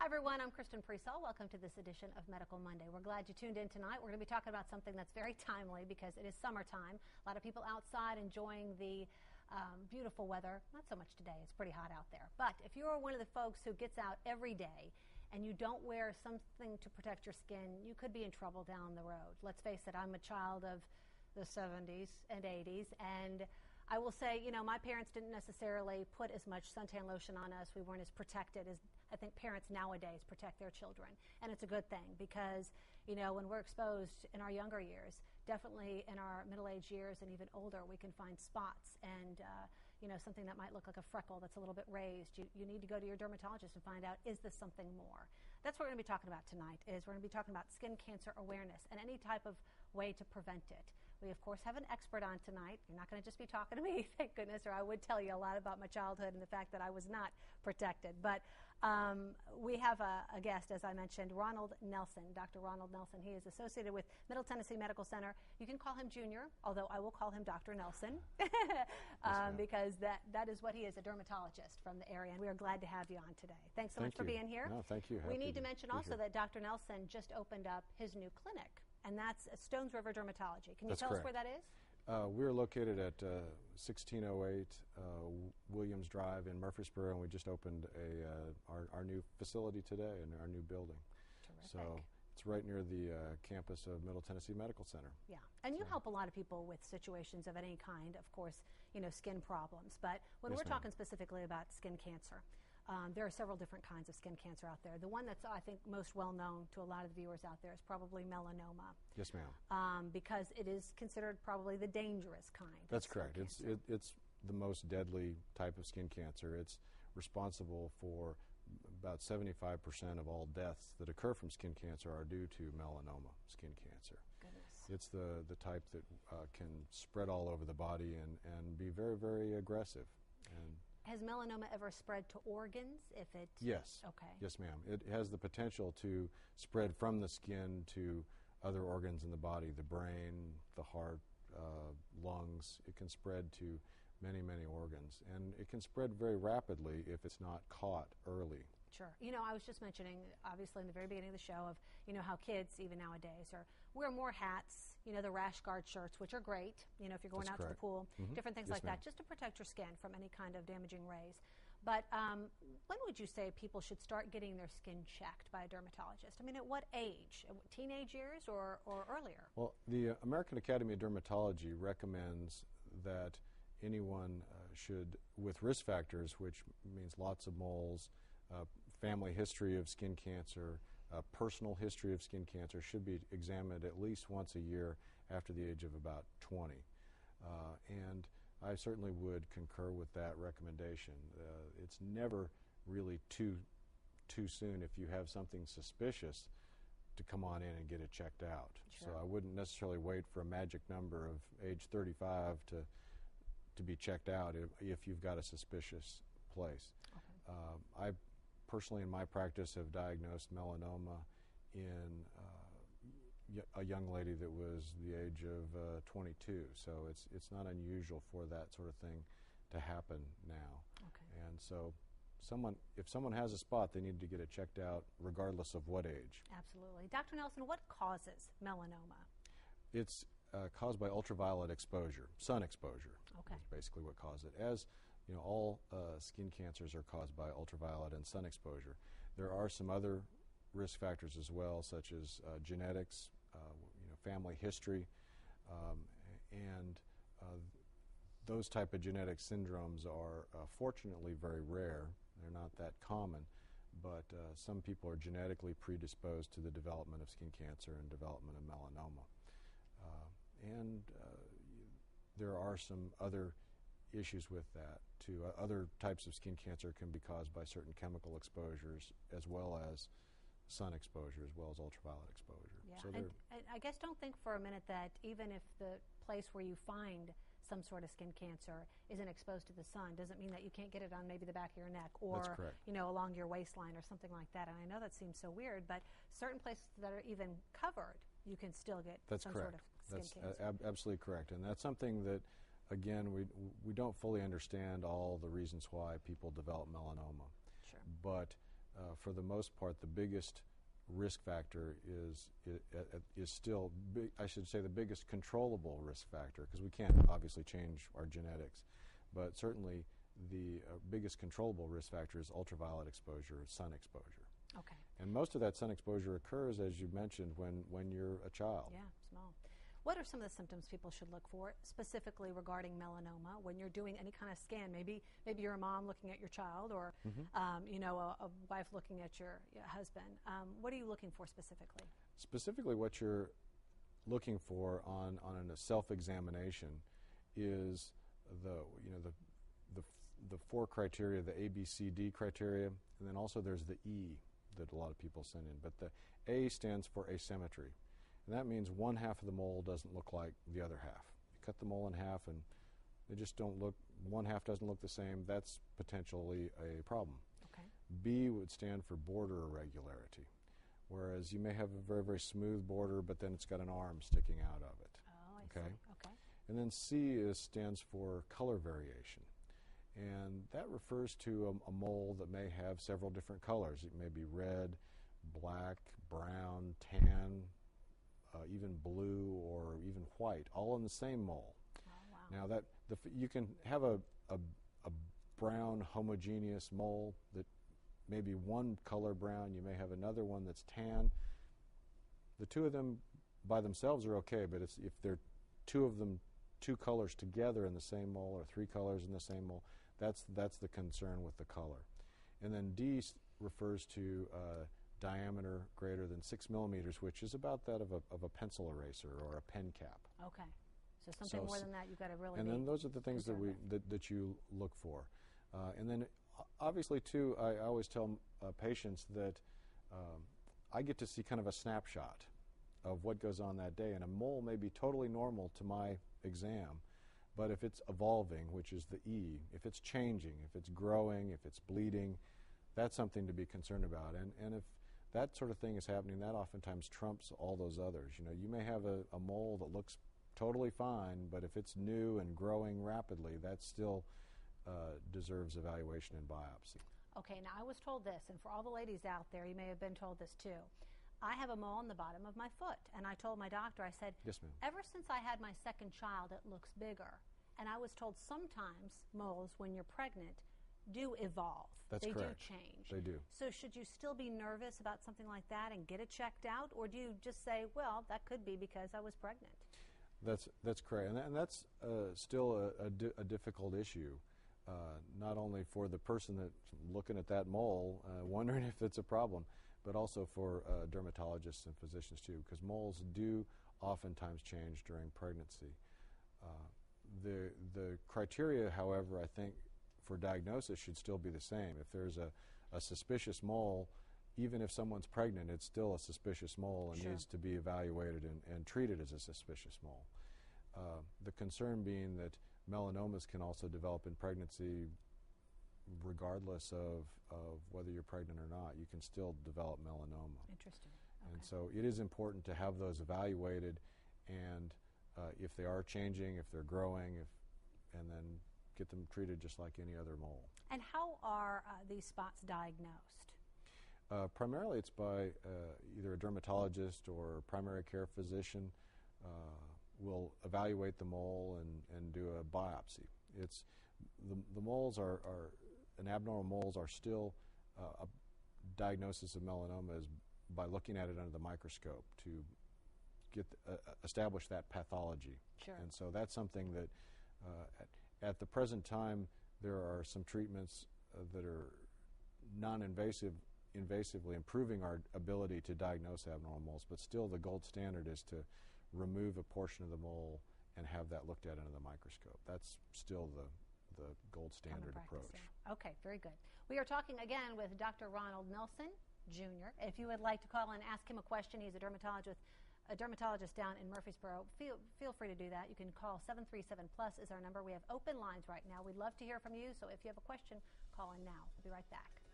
everyone, I'm Kristen Presall. Welcome to this edition of Medical Monday. We're glad you tuned in tonight. We're going to be talking about something that's very timely because it is summertime. A lot of people outside enjoying the beautiful weather. Not so much today. It's pretty hot out there. But if you're one of the folks who gets out every day and you don't wear something to protect your skin, you could be in trouble down the road. Let's face it, I'm a child of the 70s and 80s, and I will say, you know, my parents didn't necessarily put as much suntan lotion on us. We weren't as protected as I think parents nowadays protect their children. And it's a good thing because, you know, when we're exposed in our younger years, definitely in our middle-aged years and even older, we can find spots and, you know, something that might look like a freckle that's a little bit raised. You need to go to your dermatologist and find out, is this something more? That's what we're going to be talking about tonight, is we're going to be talking about skin cancer awareness and any type of way to prevent it. We, of course, have an expert on tonight. You're not going to just be talking to me, thank goodness, or I would tell you a lot about my childhood and the fact that I was not protected. But we have a guest, as I mentioned, Ronald Nelson, Dr. Ronald Nelson. He is associated with Middle Tennessee Medical Center. You can call him Junior, although I will call him Dr. Nelson because that is what he is, a dermatologist from the area. And we are glad to have you on today. Thanks so much for being here. No, thank you. We need to mention also that Dr. Nelson just opened up his new clinic, and that's Stones River Dermatology. Can you tell us where that is? We're located at 1608 Williams Drive in Murfreesboro, and we just opened our new facility today in our new building. Terrific. So it's right near the campus of Middle Tennessee Medical Center. Yeah, and you help a lot of people with situations of any kind, of course, you know, skin problems. But when we're talking specifically about skin cancer, there are several different kinds of skin cancer out there. The one that's, I think, most well known to a lot of the viewers out there is probably melanoma. Yes, ma'am. Because it is considered probably the dangerous kind. That's correct. It's the most deadly type of skin cancer. It's responsible for about 75% of all deaths that occur from skin cancer are due to melanoma skin cancer. Goodness. It's the type that can spread all over the body and be very, very aggressive. And has melanoma ever spread to organs? If it Yes. Okay. Yes, ma'am. It has the potential to spread from the skin to other organs in the body, the brain, the heart, lungs. It can spread to many, many organs, and it can spread very rapidly if it's not caught early. Sure. You know, I was just mentioning, obviously, in the very beginning of the show of, you know, how kids, even nowadays, wear more hats, you know, the rash guard shirts, which are great, you know, if you're going out to the pool, different things like that, just to protect your skin from any kind of damaging rays. But when would you say people should start getting their skin checked by a dermatologist? I mean, at what age? Teenage years or earlier? Well, the American Academy of Dermatology recommends that anyone should, with risk factors, which means lots of moles, family history of skin cancer, personal history of skin cancer, should be examined at least once a year after the age of about 20. And I certainly would concur with that recommendation. It's never really too soon if you have something suspicious to come on in and get it checked out. Sure. So I wouldn't necessarily wait for a magic number of age 35 to be checked out if you've got a suspicious place. Okay. I personally, in my practice, have diagnosed melanoma in a young lady that was the age of 22. So it's not unusual for that sort of thing to happen now. Okay. And so if someone has a spot, they need to get it checked out regardless of what age. Absolutely. Dr. Nelson, what causes melanoma? It's caused by ultraviolet exposure, sun exposure. Okay. Is basically what causes it. As you know, all skin cancers are caused by ultraviolet and sun exposure. There are some other risk factors as well, such as genetics, you know, family history, and those type of genetic syndromes are fortunately very rare. They're not that common, but some people are genetically predisposed to the development of skin cancer and development of melanoma. There are some other issues with that too. Other types of skin cancer can be caused by certain chemical exposures as well as sun exposure as well as ultraviolet exposure. Yeah, So and I guess don't think for a minute that even if the place where you find some sort of skin cancer isn't exposed to the sun doesn't mean that you can't get it on maybe the back of your neck or you know, along your waistline or something like that. And I know that seems so weird, but certain places that are even covered, you can still get some sort of skin cancer. That's absolutely correct, and that's something that, again, we don't fully understand all the reasons why people develop melanoma. Sure. But for the most part, the biggest risk factor is still, I should say, the biggest controllable risk factor, because we can't obviously change our genetics, but certainly the biggest controllable risk factor is ultraviolet exposure, sun exposure. Okay. And most of that sun exposure occurs, as you mentioned, when you're a child. Yeah, small. What are some of the symptoms people should look for, specifically regarding melanoma, when you're doing any kind of scan? Maybe you're a mom looking at your child, or a wife looking at your husband. What are you looking for specifically? Specifically, what you're looking for on a self-examination is the four criteria, the A, B, C, D criteria, and then also there's the E that a lot of people send in. But the A stands for asymmetry. And that means one half of the mole doesn't look like the other half. You cut the mole in half and they just don't look, one half doesn't look the same. That's potentially a problem. Okay. B would stand for border irregularity, whereas you may have a very, very smooth border, but then it's got an arm sticking out of it. Oh, I see. Okay. And then C stands for color variation. And that refers to a mole that may have several different colors. It may be red, black, brown, tan, even blue, or even white, all in the same mole. Oh, wow. Now, you can have a brown homogeneous mole that may be one color brown. You may have another one that's tan. The two of them by themselves are okay, but if they're two colors together in the same mole, or three colors in the same mole, that's the concern with the color. And then D refers to diameter greater than 6 millimeters, which is about that of a pencil eraser or a pen cap. Okay. So something more than that, you've got to really. And then those are the things that you look for. And then obviously too, I always tell patients that I get to see kind of a snapshot of what goes on that day, and a mole may be totally normal to my exam, but if it's evolving, which is the E, if it's changing, if it's growing, if it's bleeding, that's something to be concerned about. And if that sort of thing is happening, that oftentimes trumps all those others. You may have a mole that looks totally fine, but if it's new and growing rapidly, that still deserves evaluation and biopsy. Okay, now I was told this, and for all the ladies out there, you may have been told this too. I have a mole on the bottom of my foot, and I told my doctor, I said, yes, ma'am. Ever since I had my second child, it looks bigger. And I was told sometimes moles, when you're pregnant, do evolve. That's correct. They do change. They do. So should you still be nervous about something like that and get it checked out, or do you just say, well, that could be because I was pregnant? That's correct, and that's still a difficult issue, not only for the person that's looking at that mole, wondering if it's a problem, but also for dermatologists and physicians too, because moles do oftentimes change during pregnancy. The criteria, however, I think for diagnosis should still be the same. If there's a suspicious mole, even if someone's pregnant, it's still a suspicious mole and needs to be evaluated and treated as a suspicious mole. The concern being that melanomas can also develop in pregnancy regardless of whether you're pregnant or not. You can still develop melanoma. Interesting. Okay. And so it is important to have those evaluated, and if they are changing, if they're growing, and then get them treated just like any other mole. And how are these spots diagnosed? Primarily it's by either a dermatologist or a primary care physician will evaluate the mole and do a biopsy. It's the moles are and abnormal moles are still a diagnosis of melanoma is by looking at it under the microscope to get establish that pathology. Sure. And so that's something that at the present time there are some treatments that are invasively improving our ability to diagnose abnormal moles, but still the gold standard is to remove a portion of the mole and have that looked at under the microscope. That's still the gold standard approach. Yeah. Okay, very good. We are talking again with Dr. Ronald Nelson, Jr. If you would like to call and ask him a question, he's a dermatologist down in Murfreesboro. Feel free to do that. You can call 737+ is our number. We have open lines right now. We'd love to hear from you, so if you have a question, call in now. We'll be right back.